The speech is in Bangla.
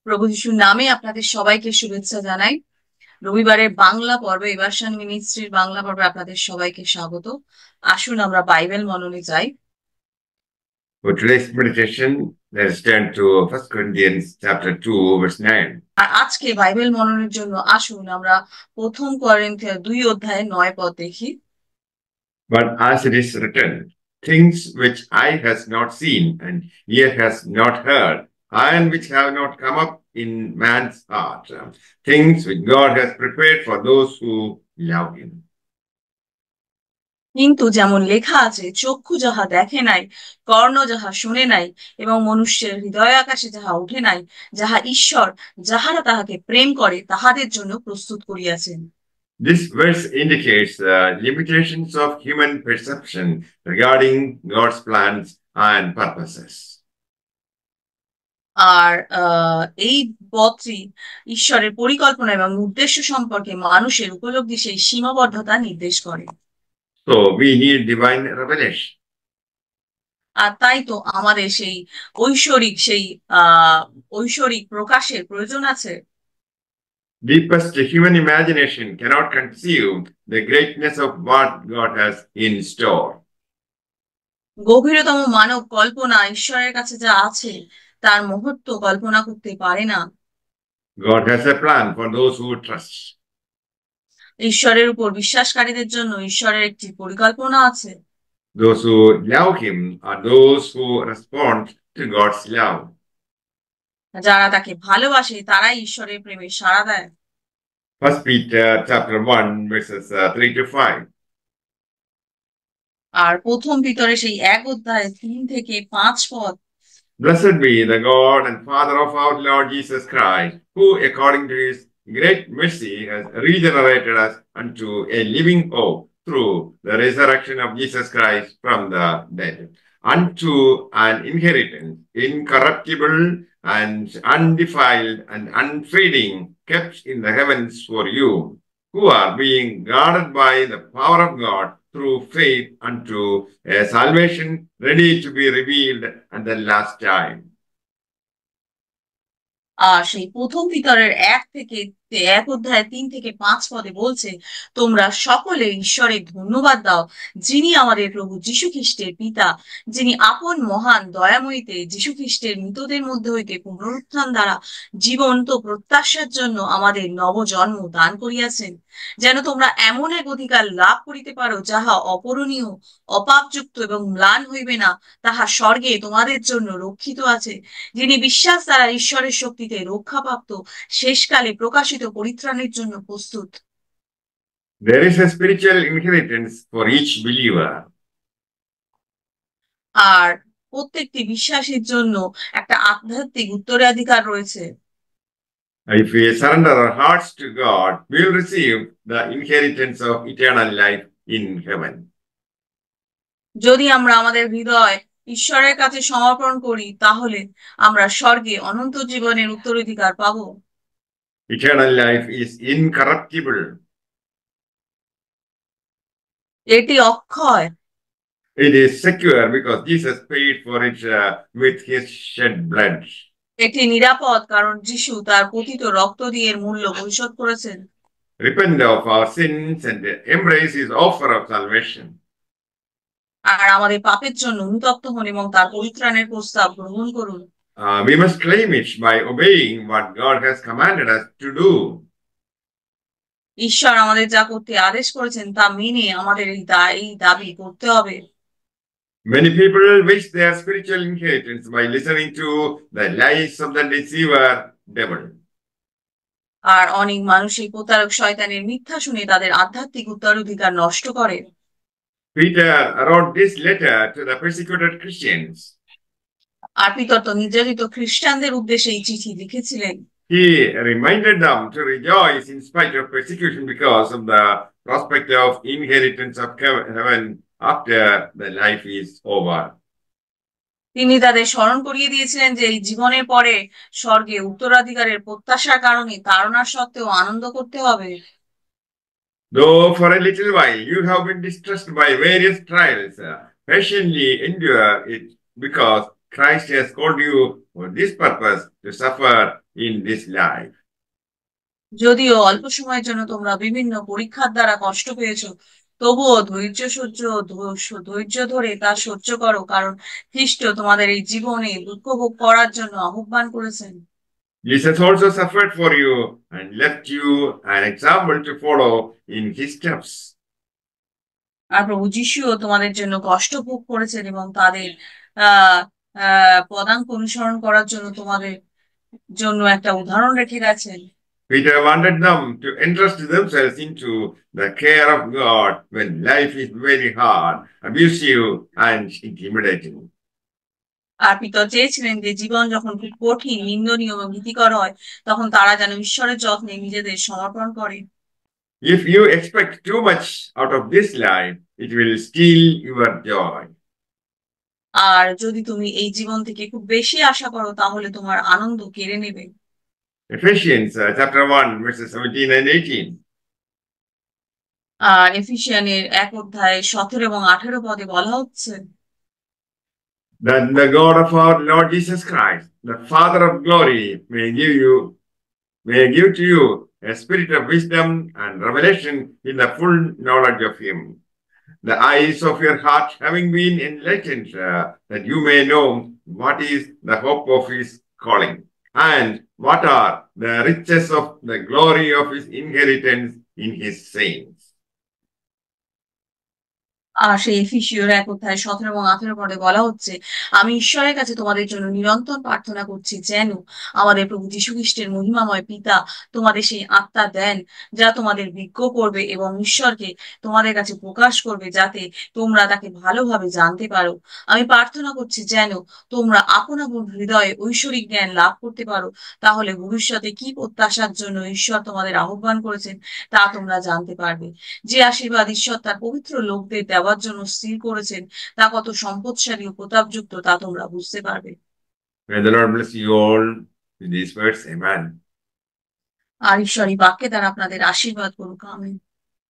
প্রভু যিশুর নামে আপনাদের সবাইকে শুভেচ্ছা জানাই। রবিবারের বাংলা পর্বে ইভারশন মিনিস্ট্রির বাংলা পর্বে আপনাদের সবাইকে স্বাগত। আসুন আমরা বাইবেল মননে যাই। For today's meditation, let's turn to 1 Corinthians chapter 2, verse 9. আর আজকে বাইবেল মননের জন্য আসুন আমরা প্রথম করিন্থীয় 2 অধ্যায়ে 9 পদ দেখি। But as it is written, things which eye has not seen and ear has not heard, and which have not come up in man's heart, things which God has prepared for those who love him. কিন্তু যেমন লেখা আছে, চক্ষু যাহা দেখে নাই, কর্ণ যাহা শুনে নাই, এবং মনুষ্যের হৃদয় আকাশে যাহা উঠে নাই, যাহা ঈশ্বর যাহারা তাহাকে প্রেম করে তাহাদের জন্য প্রস্তুত করিয়াছেন। This verse indicates the limitations of human perception regarding God's plans and purposes. আর এই পথটি ঈশ্বরের পরিকল্পনা এবং উদ্দেশ্য সম্পর্কে মানুষের উপলব্ধি সেই সীমাবদ্ধতা নির্দেশ করে। So we need divine revelation. আর তাই তো আমাদের সেই ঐশ্বরিক প্রকাশের প্রয়োজন আছে। Deepest human imagination cannot conceive the greatness of what God has in store. গভীরতম মানব কল্পনা ঈশ্বরের কাছে যা আছে তার মুহূর্ত কল্পনা করতে পারে না। God has a plan for those who trust. ঈশ্বরের উপর বিশ্বাসকারীদের জন্য ঈশ্বরের একটি পরিকল্পনা আছে। Those who love him are those who respond to God's love. যারা তাকে ভালোবাসে তারাই ঈশ্বরের প্রেমে সাড়া দেয়। 1 Peter chapter 1 verses 3 to 5. আর প্রথম পিতরে সেই 1 অধ্যায় 3 থেকে 5 পদ। Blessed be the God and Father of our Lord Jesus Christ, who according to his great mercy has regenerated us unto a living hope through the resurrection of Jesus Christ from the dead, unto an inheritance incorruptible and undefiled and unfading, kept in the heavens for you, who are being guarded by the power of God through faith unto a salvation ready to be revealed at the last time. সেই প্রথম পিতরের 1 অধ্যায় 3 থেকে 5 পদে বলছে, তোমরা সকলে ঈশ্বরের ধন্যবাদ দাও, যিনি আমাদের প্রভু যীশু খ্রিস্টের পিতা, যিনি আপন মহান দয়াময়ীতে যীশু খ্রিস্টের মৃতদের মধ্যে হইতে পুনরুত্থান দ্বারা জীবন্ত প্রত্যাশার জন্য আমাদের নবজন্ম দান করিয়াছেন, যেন তোমরা এমন এক অধিকার লাভ করিতে পারো যাহা অপূরণীয়, অপাপযুক্ত এবং ম্লান হইবে না, তাহা স্বর্গে তোমাদের জন্য রক্ষিত আছে, যিনি বিশ্বাস দ্বারা ঈশ্বরের শক্তিতে রক্ষাপ্রাপ্ত শেষকালে প্রকাশিত পরিত্রাণের জন্য প্রস্তুত। There is a spiritual inheritance for each believer. আর প্রত্যেকটি বিশ্বাসীর জন্য একটা আধ্যাত্মিক উত্তরাধিকার রয়েছে। If we surrender our hearts to God, we will receive the inheritance of eternal life in heaven. যদি আমরা আমাদের হৃদয় ঈশ্বরের কাছে সমর্পণ করি তাহলে আমরা স্বর্গে অনন্ত জীবনের উত্তরাধিকার পাবো। Eternal life is incorruptible. এটি অক্ষয়। It is secure because Jesus paid for it with his shed blood. এটি নিরাপদ কারণ যিশু তার পতিত রক্ত দিয়ে এর মূল্য পরিশোধ করেছেন। Repent of our sins and embrace his offer of salvation. আর আমাদের পাপের জন্য অনুতপ্ত হন এবং তার পরিত্রাণের প্রস্তাব গ্রহণ করুন। We must claim it by obeying what God has commanded us to do. ঈশ্বর আমাদের যা করতে আদেশ করেছেন তা মেনে আমাদের এই দাবি করতে হবে। Many people waste their spiritual inheritance by listening to the lies of the deceiver devil. আর অনেক মানুষ এই প্রতারক শয়তানের মিথ্যা শুনে তাদের আধ্যাত্মিক উত্তরাধিকার নষ্ট করে। Peter wrote this letter to the persecuted Christians. আর পিতর তো নির্যাতিত খ্রিস্টানদের উদ্দেশ্যে এই চিঠি লিখেছিলেন। He reminded them to rejoice in spite of persecution because of the prospect of inheritance of heaven after the life is over. তিনি তাদের স্মরণ করিয়ে দিয়েছিলেন যে এই জীবনের পরে স্বর্গে উত্তরাধিকারের প্রত্যাশার কারণে তাড়নার সত্ত্বেও আনন্দ করতে হবে। Though for a little while you have been distressed by various trials, patiently endure it because Christ has called you for this purpose to suffer in this life. যদিও অল্প সময়ের জন্য তোমরা বিভিন্ন পরীক্ষার দ্বারা কষ্ট পেয়েছো, তবুও ধৈর্য ধরে তা সহ্য করো, কারণ খ্রিস্ট তোমাদের এই জীবনে দুঃখ ভোগ করার জন্য আহ্বান করেছেন। Jesus also suffered for you and left you an example to follow in his steps. আর প্রভু যিশুও তোমাদের জন্য কষ্ট ভোগ করেছেন এবং তাদের আহ পদাঙ্ক অনুসরণ করার জন্য তোমাদের জন্য একটা উদাহরণ রেখে গেছেন। Peter wanted them to entrust themselves into the care of God when life is very hard, abusive, and intimidating. আর পিতর চেয়েছিলেন যে জীবন যখন খুব কঠিন, নিন্দনীয় এবং ভীতিকর হয়, তখন তারা যেন ঈশ্বরের যত্নে নিজেদের সমর্পণ করে। If you expect too much out of this life, it will steal your joy. আর যদি তুমি এই জীবন থেকে খুব বেশি আশা করো, তাহলে তোমার আনন্দ কেড়ে নেবে। Ephesians chapter 1, verses 17 and 18. আর এফিসিয়ানের 1 অধ্যায় 17 এবং 18 পদে বলা হচ্ছে, That the God of our Lord Jesus Christ, the Father of glory, may give to you a spirit of wisdom and revelation in the full knowledge of him. The eyes of your heart having been enlightened, that you may know what is the hope of his calling, and what are the riches of the glory of his inheritance in his saints. আর সেই এফিসীয়র 1 অধ্যায় 17 এবং 18 পদে বলা হচ্ছে, আমি ঈশ্বরের কাছে তোমাদের জন্য নিরন্তর প্রার্থনা করছি, যেন আমাদের প্রভু যীশু খ্রিস্টের মহিমাময় পিতা তোমাদের সেই আত্মা দেন, যা তোমাদের বিজ্ঞ করবে এবং ঈশ্বরকে তোমাদের কাছে প্রকাশ করবে, যাতে তোমরা তাকে ভালোভাবে জানতে পারো। আমি প্রার্থনা করছি যেন তোমরা আপন আপন হৃদয়ে ঐশ্বরিক জ্ঞান লাভ করতে পারো, তাহলে ভবিষ্যতে কি প্রত্যাশার জন্য ঈশ্বর তোমাদের আহ্বান করেছেন তা তোমরা জানতে পারবে। যে আশীর্বাদ ঈশ্বর তার পবিত্র লোকদের দেওয়ার জন্য স্থির করেছেন, তা কত সম্পদশালী ও প্রতাপযুক্ত তা তোমরা বুঝতে পারবে। May the Lord bless you all with these words. Amen. আর ঈশ্বর এই বাক্যে দ্বারা আপনাদের আশীর্বাদ করুক। আমেন।